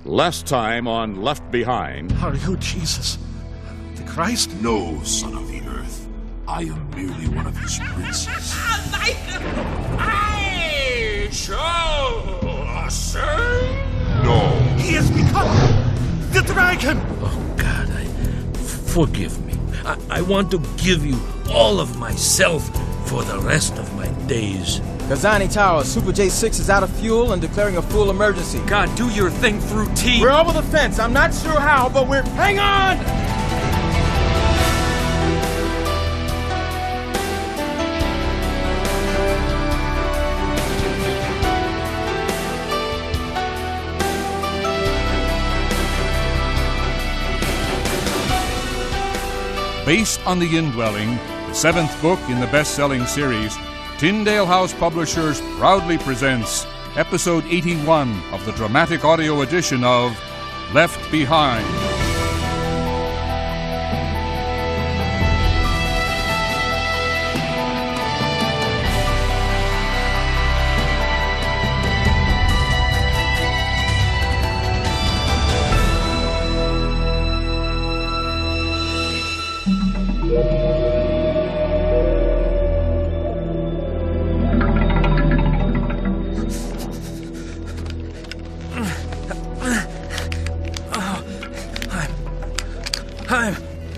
Last time on Left Behind. Are you Jesus, the Christ? No, son of the earth. I am merely one of his princes. I shall say No. He has become the dragon! Oh, God, forgive me. I want to give you all of myself for the rest of my days. Kazani Tower, Super J6 is out of fuel and declaring a full emergency. God, do your thing through T. We're over the fence. I'm not sure how, but we're... Hang on! Based on The Indwelling, the seventh book in the best-selling series, Tyndale House Publishers proudly presents Episode 81 of the dramatic audio edition of Left Behind.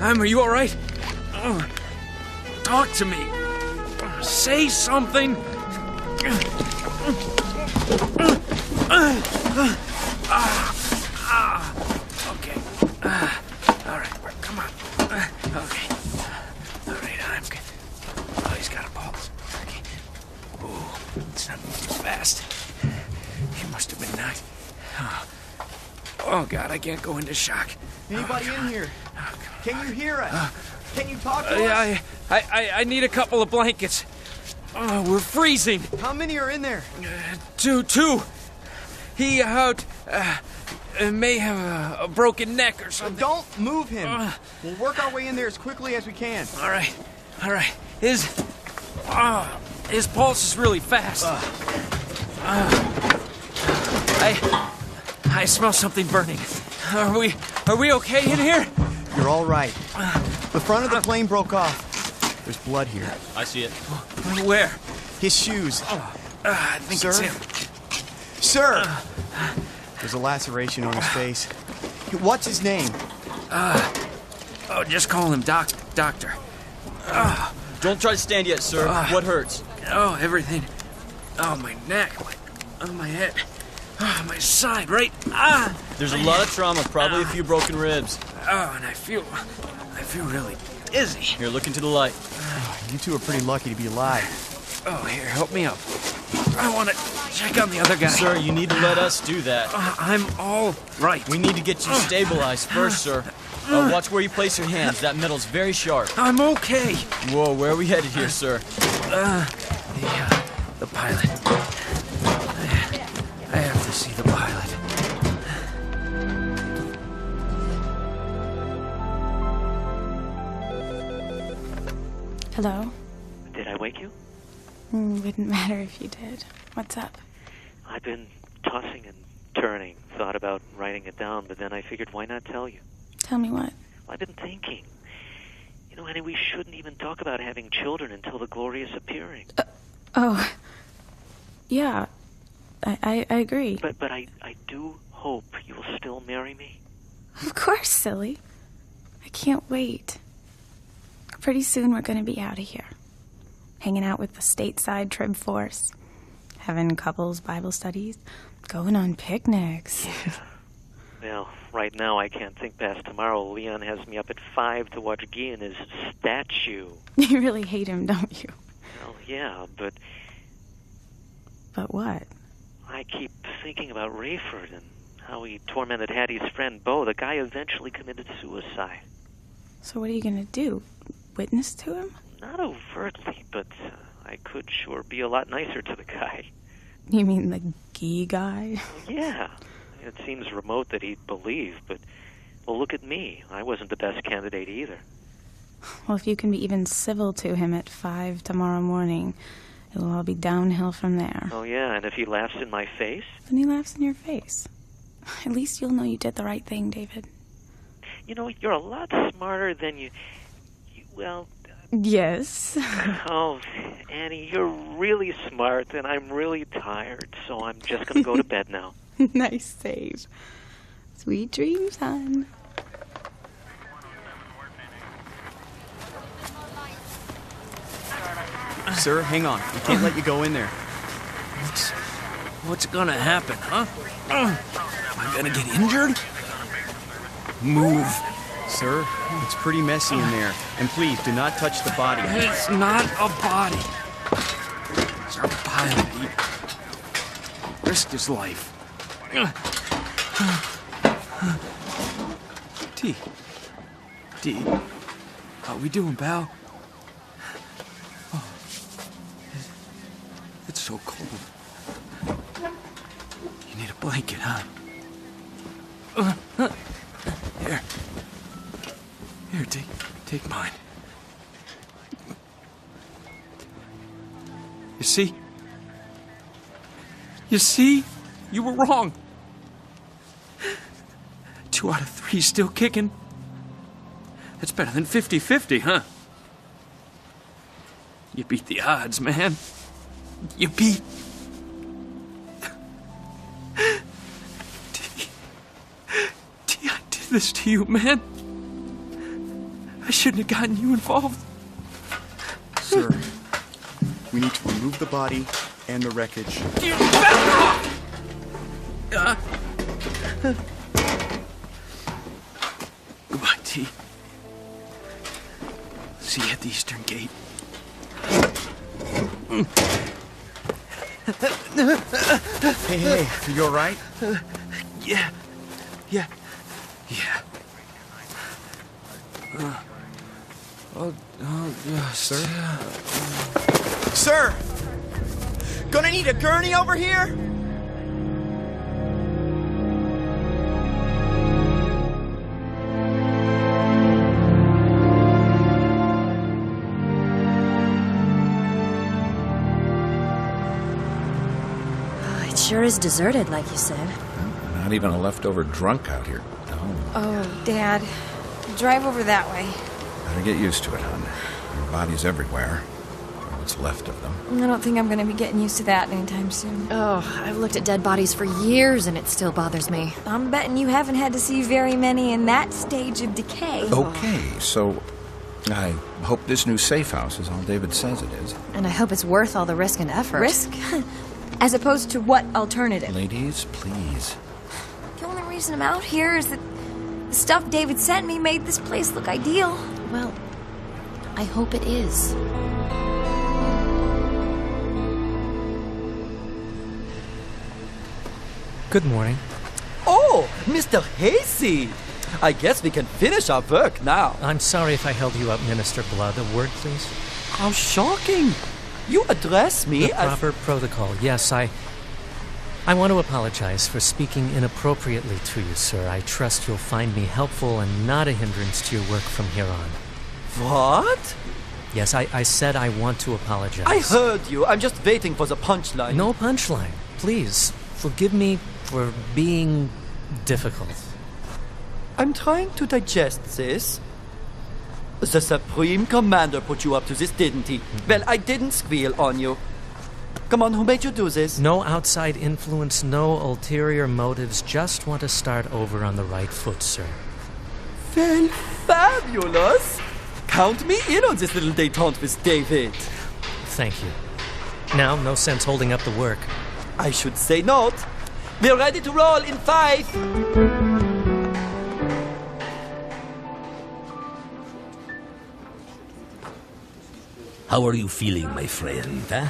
Are you all right? Talk to me. Say something. Okay. All right. Come on. Okay. All right. I'm good. Oh, he's got a pulse. Okay. Oh, it's not moving too fast. He must have been knocked. Oh, God, I can't go into shock. Anybody in here? Can you hear us? Can you talk to us? I need a couple of blankets. Oh, we're freezing. How many are in there? Two. He may have a broken neck or something. Don't move him. We'll work our way in there as quickly as we can. All right. His pulse is really fast. I smell something burning. Are we okay in here? You're all right. The front of the plane broke off. There's blood here. I see it. Where? His shoes. I think Sir? it's him. Sir! There's a laceration on his face. What's his name? Just call him Doctor. Don't try to stand yet, sir. What hurts? Oh, everything. Oh, my neck. Oh, my head. Oh, my side, right? There's a lot of trauma, probably a few broken ribs. Oh, and I feel really dizzy. Here, look into the light. You two are pretty lucky to be alive. Oh, here, help me up. I want to check on the other guy. Sir, you need to let us do that. I'm all right. We need to get you stabilized first, sir. Watch where you place your hands. That metal's very sharp. I'm okay. Whoa, where are we headed here, sir? The pilot. I have to see the pilot. Hello? Did I wake you? Wouldn't matter if you did. What's up? I've been tossing and turning, thought about writing it down, but then I figured, why not tell you? Tell me what? Well, I've been thinking. You know, Annie, we shouldn't even talk about having children until the glorious appearing. Yeah. I agree. But I do hope you will still marry me. Of course, silly. I can't wait. Pretty soon we're going to be out of here. Hanging out with the stateside trib force. Having couples Bible studies. Going on picnics. Yeah. Well, right now I can't think past tomorrow. Leon has me up at 5 to watch Guy and his statue. You really hate him, don't you? Well, yeah, but... But what? I keep thinking about Rayford and how he tormented Hattie's friend Bo. The guy eventually committed suicide. So what are you going to do? Witness to him? Not overtly, but I could sure be a lot nicer to the guy. You mean the Guy guy? Yeah. It seems remote that he'd believe, but... Well, look at me. I wasn't the best candidate either. Well, if you can be even civil to him at 5 tomorrow morning, it'll all be downhill from there. Oh, yeah, and if he laughs in my face? Then he laughs in your face. At least you'll know you did the right thing, David. You know, you're a lot smarter than you well... Yes. Oh, Annie, you're really smart, and I'm really tired, so I'm just going to go to bed now. Nice save. Sweet dreams, hon. Sir, hang on. We can't let you go in there. What's gonna happen, huh? Am I gonna get injured? Move. Sir, it's pretty messy in there. And please, do not touch the body. It's not a body. It's our pilot. He risked his life. D. How we doing, pal? Oh. It's so cold. You need a blanket, huh? Here. Here, take mine. You see? You were wrong. 2 out of 3 still kicking. That's better than 50-50, huh? You beat the odds, man. You beat... I did this to you, man. I shouldn't have gotten you involved. Sir, we need to remove the body and the wreckage. Goodbye, T. See you at the Eastern Gate. Hey, are you all right? Yeah. Sir? Sir! Gonna need a gurney over here? It sure is deserted, like you said. Not even a leftover drunk out here. No. Oh, Dad. Drive over that way. Better get used to it, hon. There are bodies everywhere. Or what's left of them. I don't think I'm going to be getting used to that anytime soon. Oh, I've looked at dead bodies for years and it still bothers me. I'm betting you haven't had to see very many in that stage of decay. Okay, so I hope this new safe house is all David says it is. And I hope it's worth all the risk and effort. Risk? As opposed to what alternative? Ladies, please. The only reason I'm out here is that the stuff David sent me made this place look ideal. Well, I hope it is. Good morning. Oh, Mr. Hasty! I guess we can finish our work now. I'm sorry if I held you up, Minister Blood. A word, please. How shocking! You address me the proper protocol. Yes, I want to apologize for speaking inappropriately to you, sir. I trust you'll find me helpful and not a hindrance to your work from here on. What? Yes, I said I want to apologize. I heard you. I'm just waiting for the punchline. No punchline. Please, forgive me for being difficult. I'm trying to digest this. The Supreme Commander put you up to this, didn't he? Well, I didn't squeal on you. Come on, who made you do this? No outside influence, no ulterior motives. Just want to start over on the right foot, sir. Well, fabulous! Count me in on this little détente with David. Thank you. Now, no sense holding up the work. I should say not. We're ready to roll in 5. How are you feeling, my friend, huh?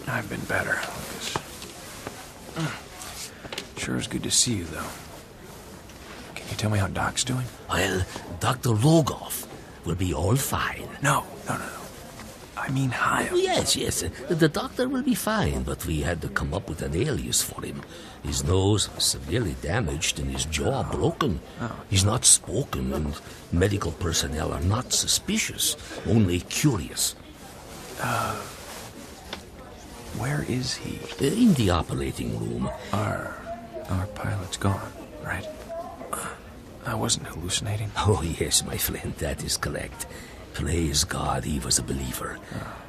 I've been better, Lucas. Sure is good to see you, though. Can you tell me how Doc's doing? Well, Dr. Rogoff will be all fine. No. I mean Hyle. Yes. The doctor will be fine, but we had to come up with an alias for him. His nose severely damaged and his jaw broken. He's not spoken, and medical personnel are not suspicious, only curious. Where is he? In the operating room. Our it's gone, right? I wasn't hallucinating. Oh, yes, my friend, that is correct. Praise God, he was a believer.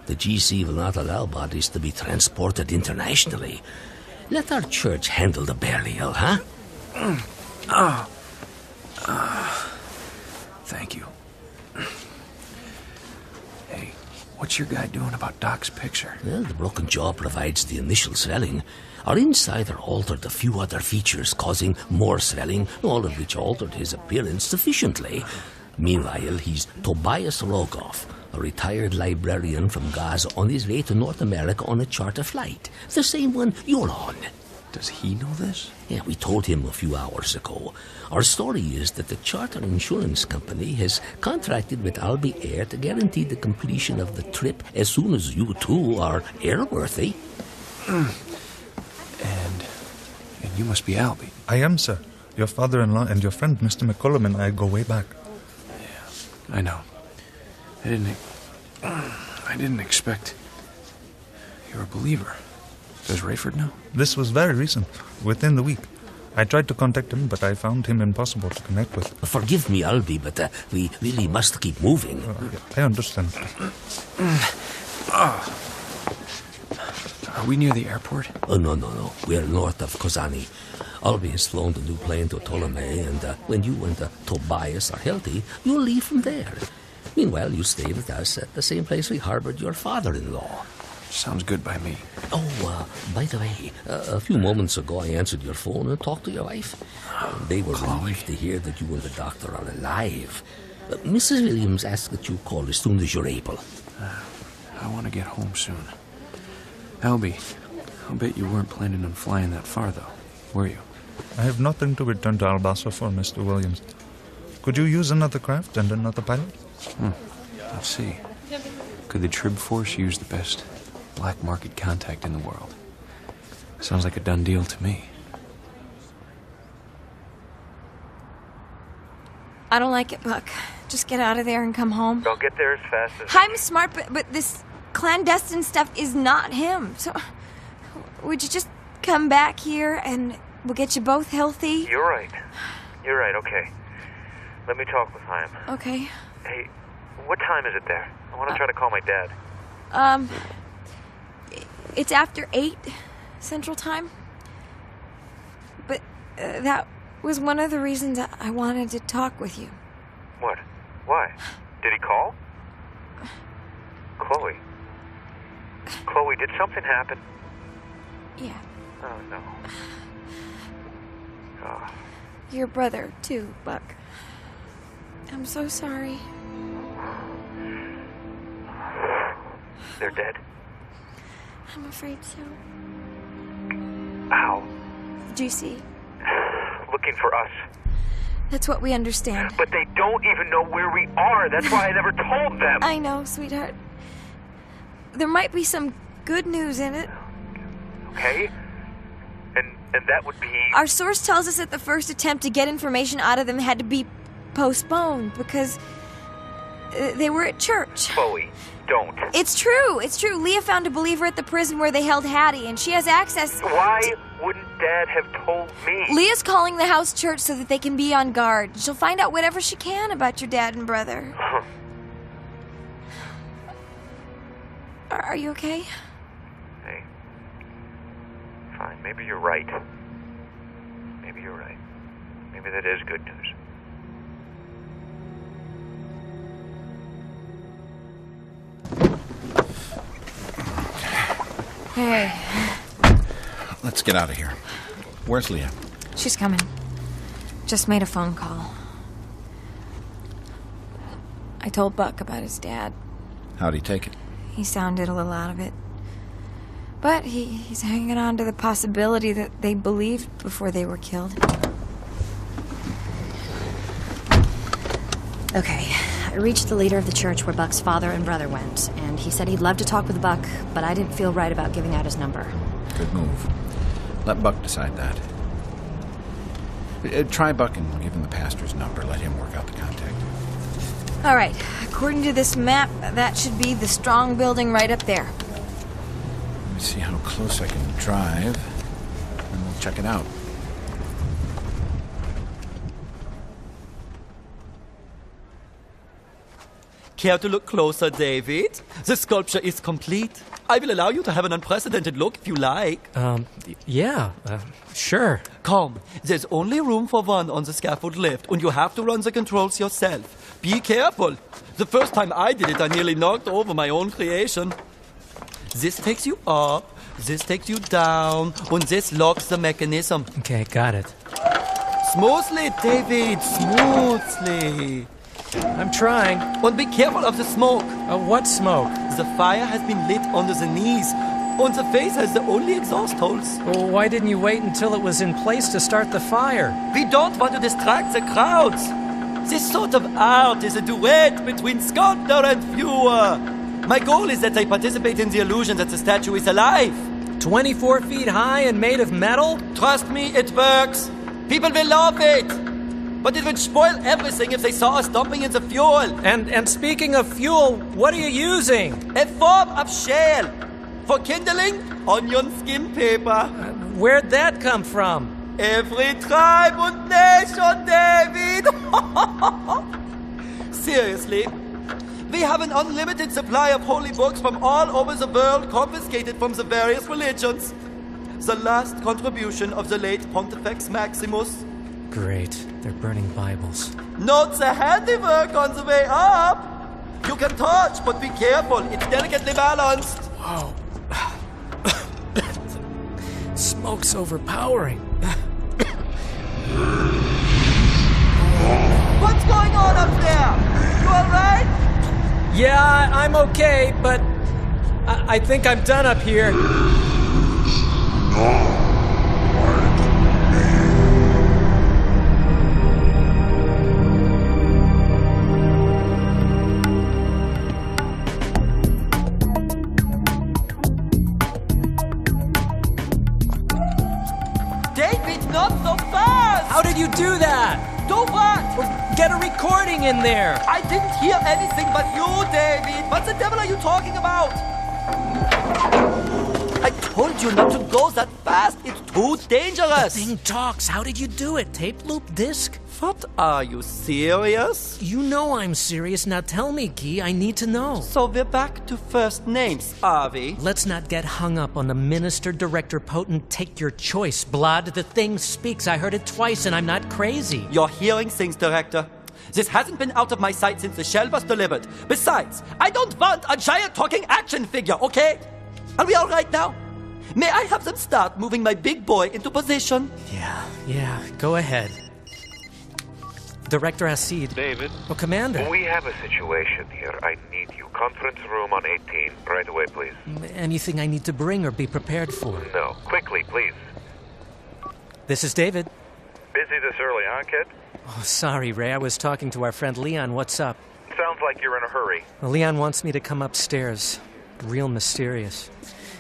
The GC will not allow bodies to be transported internationally. Let our church handle the burial, huh? Thank you. Hey, what's your guy doing about Doc's picture? Well, the broken jaw provides the initial swelling. Our insider altered a few other features, causing more swelling, all of which altered his appearance sufficiently. Meanwhile, he's Tobias Rogoff, a retired librarian from Gaza on his way to North America on a charter flight. The same one you're on. Does he know this? Yeah, we told him a few hours ago. Our story is that the charter insurance company has contracted with Albee Air to guarantee the completion of the trip as soon as you two are airworthy. And you must be Albee. I am, sir. Your father-in-law and your friend, Mr. McCullum, and I go way back. Yeah, I know. I didn't expect you're a believer. Does Rayford know? This was very recent, within the week. I tried to contact him, but I found him impossible to connect with. Forgive me, Albee, but we really must keep moving. I understand. Are we near the airport? Oh, no. We're north of Kozani. Albee has flown the new plane to Ptolemy, and when you and Tobias are healthy, you'll leave from there. Meanwhile, you stay with us at the same place we harbored your father-in-law. Sounds good by me. Oh, by the way, a few moments ago I answered your phone and talked to your wife. They were relieved to hear that you and the doctor are alive. Mrs. Williams asked that you call as soon as you're able. I want to get home soon. Albee, I'll bet you weren't planning on flying that far, though, were you? I have nothing to return to Albassa for, Mr. Williams. Could you use another craft and another pilot? Let's see. Could the Trib Force use the best black market contact in the world? Sounds like a done deal to me. I don't like it, Buck. Just get out of there and come home. I'll get there as fast as... I'm smart, but this clandestine stuff is not him. So, would you just come back here and we'll get you both healthy? You're right, okay. Let me talk with Chaim. Okay. Hey, what time is it there? I want to try to call my dad. It's after 8 Central Time. But that was one of the reasons I wanted to talk with you. What? Why? Did he call? Chloe, did something happen? Yeah. Oh, no. Oh. Your brother, too, Buck. I'm so sorry. They're dead? I'm afraid so. How? GC. Looking for us. That's what we understand. But they don't even know where we are. That's why I never told them. I know, sweetheart. There might be some good news in it. Okay. And that would be... Our source tells us that the first attempt to get information out of them had to be postponed because they were at church. Chloe, don't. It's true. Leah found a believer at the prison where they held Hattie, and she has access... Why wouldn't Dad have told me? Leah's calling the house church so that they can be on guard. She'll find out whatever she can about your dad and brother. Are you okay? Hey. Fine, maybe you're right. Maybe that is good news. Hey. Let's get out of here. Where's Leah? She's coming. Just made a phone call. I told Buck about his dad. How'd he take it? He sounded a little out of it. But he's hanging on to the possibility that they believed before they were killed. Okay, I reached the leader of the church where Buck's father and brother went, and he said he'd love to talk with Buck, but I didn't feel right about giving out his number. Good move. Let Buck decide that. Try Buck and give him the pastor's number. Let him work out the contact. All right, according to this map, that should be the strong building right up there. Let me see how close I can drive, and we'll check it out. Care to look closer, David? The sculpture is complete. I will allow you to have an unprecedented look if you like. Yeah, sure. Come, there's only room for one on the scaffold left, and you have to run the controls yourself. Be careful. The first time I did it, I nearly knocked over my own creation. This takes you up, this takes you down, and this locks the mechanism. Okay, got it. Smoothly, David, smoothly. I'm trying. And be careful of the smoke. What smoke? The fire has been lit under the knees, and the face has the only exhaust holes. Well, why didn't you wait until it was in place to start the fire? We don't want to distract the crowds. This sort of art is a duet between sculptor and viewer. My goal is that they participate in the illusion that the statue is alive. 24 feet high and made of metal? Trust me, it works. People will love it. But it would spoil everything if they saw us dumping in the fuel. And speaking of fuel, what are you using? A form of shale. For kindling, onion skin paper. Where'd that come from? Every tribe and nation, David! Seriously, we have an unlimited supply of holy books from all over the world confiscated from the various religions. The last contribution of the late Pontifex Maximus. Great, they're burning Bibles. Note the handiwork on the way up. You can touch, but be careful. It's delicately balanced. Whoa. Smoke's overpowering. What's going on up there? You alright? Yeah, I'm okay, but I think I'm done up here. David, not so fast! How did you do that? Do what? Get a recording in there. I didn't hear anything but you, David. What the devil are you talking about? I told you not to go that fast. It's too dangerous. The thing talks. How did you do it? Tape loop disc? What, are you serious? You know I'm serious. Now tell me, Guy. I need to know. So we're back to first names, are we? Let's not get hung up on the minister, director, potent. Take your choice, Blood. The thing speaks. I heard it twice, and I'm not crazy. You're hearing things, director. This hasn't been out of my sight since the shell was delivered. Besides, I don't want a giant talking action figure, okay? Are we all right now? May I have them start moving my big boy into position? Yeah. Go ahead. Director Hasid. David? Oh, Commander. We have a situation here. I need you. Conference room on 18. Right away, please. Anything I need to bring or be prepared for? No. Quickly, please. This is David. Busy this early, huh, kid? Oh, sorry, Ray. I was talking to our friend Leon. What's up? Sounds like you're in a hurry. Well, Leon wants me to come upstairs. Real mysterious.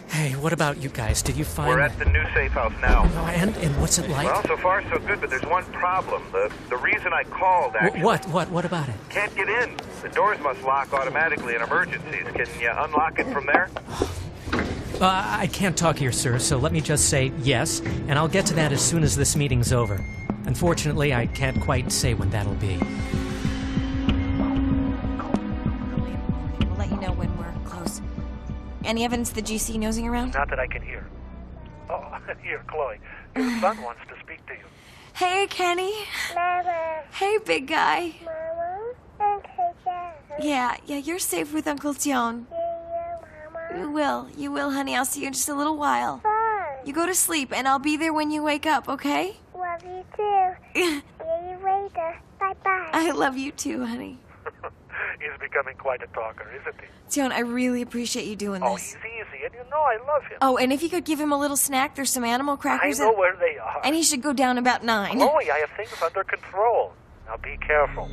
Hey, what about you guys? Did you find... We're at the new safe house now. Oh, and what's it like? Well, so far so good, but there's one problem. The reason I called, actually... What about it? Can't get in. The doors must lock automatically in emergencies. Can you unlock it from there? I can't talk here, sir, so let me just say yes, and I'll get to that as soon as this meeting's over. Unfortunately, I can't quite say when that'll be. We'll let you know when we're close. Any evidence the GC nosing around? Not that I can hear. Oh, here, Chloe. Your son wants to speak to you. Hey, Kenny. Mama. Hey, big guy. Mama. Uncle John. Yeah, you're safe with Uncle Tion. Mama. You will, honey. I'll see you in just a little while. Fine. You go to sleep, and I'll be there when you wake up, okay? Love you too. See you later. Bye-bye. I love you too, honey. He's becoming quite a talker, isn't he? Tion, I really appreciate you doing Oh, this. he's easy, and you know I love him. Oh, and if you could give him a little snack, there's some animal crackers. I know where they are. And he should go down about 9. Chloe, I have things under control. Now be careful.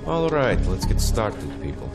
All right, let's get started, people.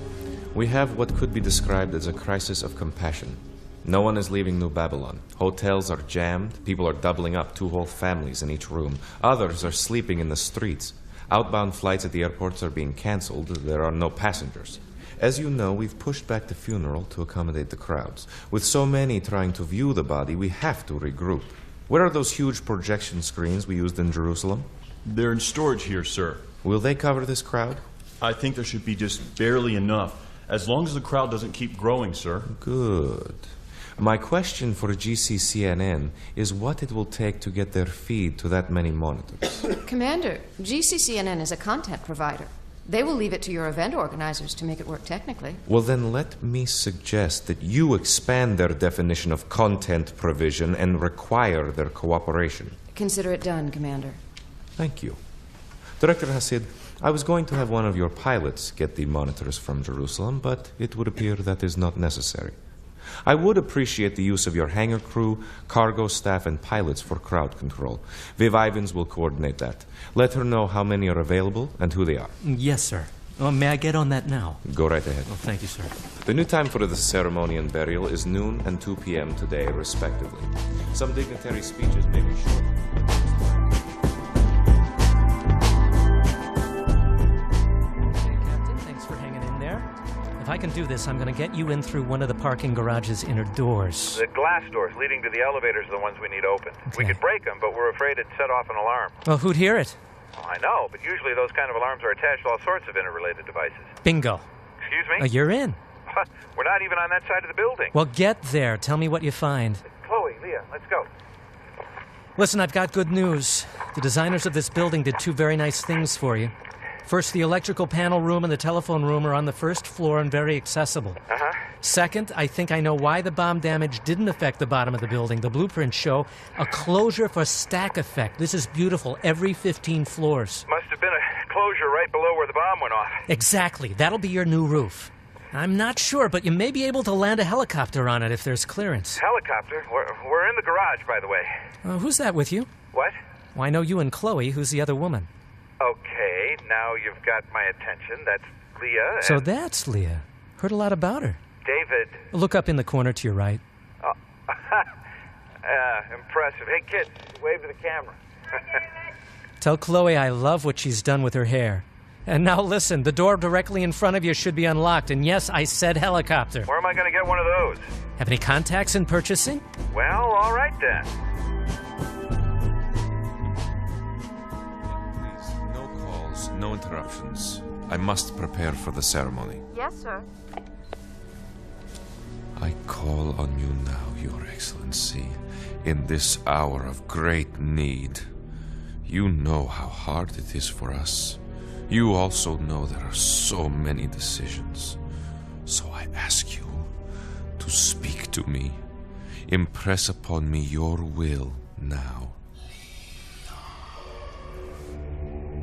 We have what could be described as a crisis of compassion. No one is leaving New Babylon. Hotels are jammed, people are doubling up 2 whole families in each room. Others are sleeping in the streets. Outbound flights at the airports are being cancelled. There are no passengers. As you know, we've pushed back the funeral to accommodate the crowds. With so many trying to view the body, we have to regroup. Where are those huge projection screens we used in Jerusalem? They're in storage here, sir. Will they cover this crowd? I think there should be just barely enough, as long as the crowd doesn't keep growing, sir. Good. My question for GCCNN is what it will take to get their feed to that many monitors. Commander, GCCNN is a content provider. They will leave it to your event organizers to make it work technically. Well, then let me suggest that you expand their definition of content provision and require their cooperation. Consider it done, Commander. Thank you. Director Hasid, I was going to have one of your pilots get the monitors from Jerusalem, but it would appear that is not necessary. I would appreciate the use of your hangar crew, cargo staff, and pilots for crowd control. Viv Ivins will coordinate that. Let her know how many are available and who they are. Yes, sir. May I get on that now? Go right ahead. Oh, thank you, sir. The new time for the ceremony and burial is noon and 2 p.m. today, respectively. Some dignitary speeches may be short. If I can do this, I'm going to get you in through one of the parking garage's inner doors. The glass doors leading to the elevators are the ones we need open. We could break them, but we're afraid it'd set off an alarm. Well, who'd hear it? Well, I know, but usually those kind of alarms are attached to all sorts of interrelated devices. Bingo. Excuse me? You're in. We're not even on that side of the building. Well, get there. Tell me what you find. Chloe, Leah, let's go. Listen, I've got good news. The designers of this building did two very nice things for you. First, the electrical panel room and the telephone room are on the first floor and very accessible. Second, I think I know why the bomb damage didn't affect the bottom of the building. The blueprints show a closure for stack effect. This is beautiful. Every 15 floors. Must have been a closure right below where the bomb went off. Exactly. That'll be your new roof. I'm not sure, but you may be able to land a helicopter on it if there's clearance. Helicopter? We're in the garage, by the way. Who's that with you? What? Well, I know you and Chloe. Who's the other woman? Okay, now you've got my attention. That's Leah. So that's Leah. Heard a lot about her. David. Look up in the corner to your right. Impressive. Hey, kid, wave to the camera. Tell Chloe I love what she's done with her hair. And now listen, the door directly in front of you should be unlocked. And yes, I said helicopter. Where am I going to get one of those? Have any contacts in purchasing? Well, all right then. No interruptions. I must prepare for the ceremony. Yes, sir. I call on you now, Your Excellency, in this hour of great need. You know how hard it is for us. You also know there are so many decisions. So I ask you to speak to me. Impress upon me your will now.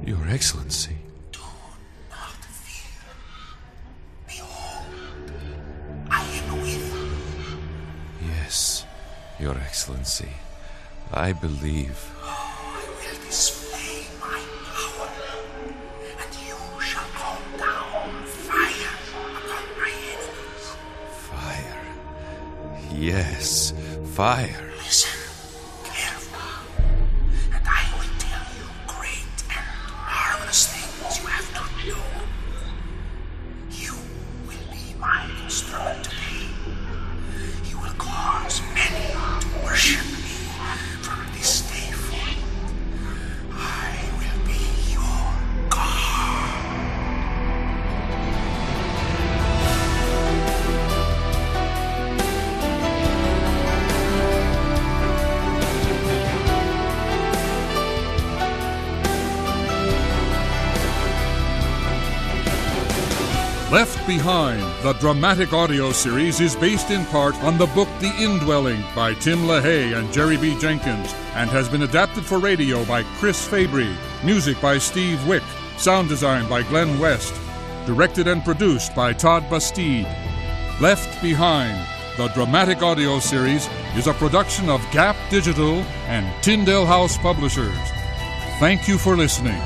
Your Excellency. Do not fear. Behold, I am with you. Yes, Your Excellency. I believe. I will display my power, and you shall call down fire upon my enemies. Fire. Yes, fire. Listen carefully, and I will tell you great and marvelous things you have not known. You will be my instrument today. You will cause many to worship me from this day forth. I will be your God. Left Behind, the dramatic audio series, is based in part on the book The Indwelling by Tim LaHaye and Jerry B. Jenkins and has been adapted for radio by Chris Fabry. Music by Steve Wick. Sound design by Glenn West. Directed and produced by Todd Bastide. Left Behind, the dramatic audio series, is a production of Gap Digital and Tyndale House Publishers. Thank you for listening.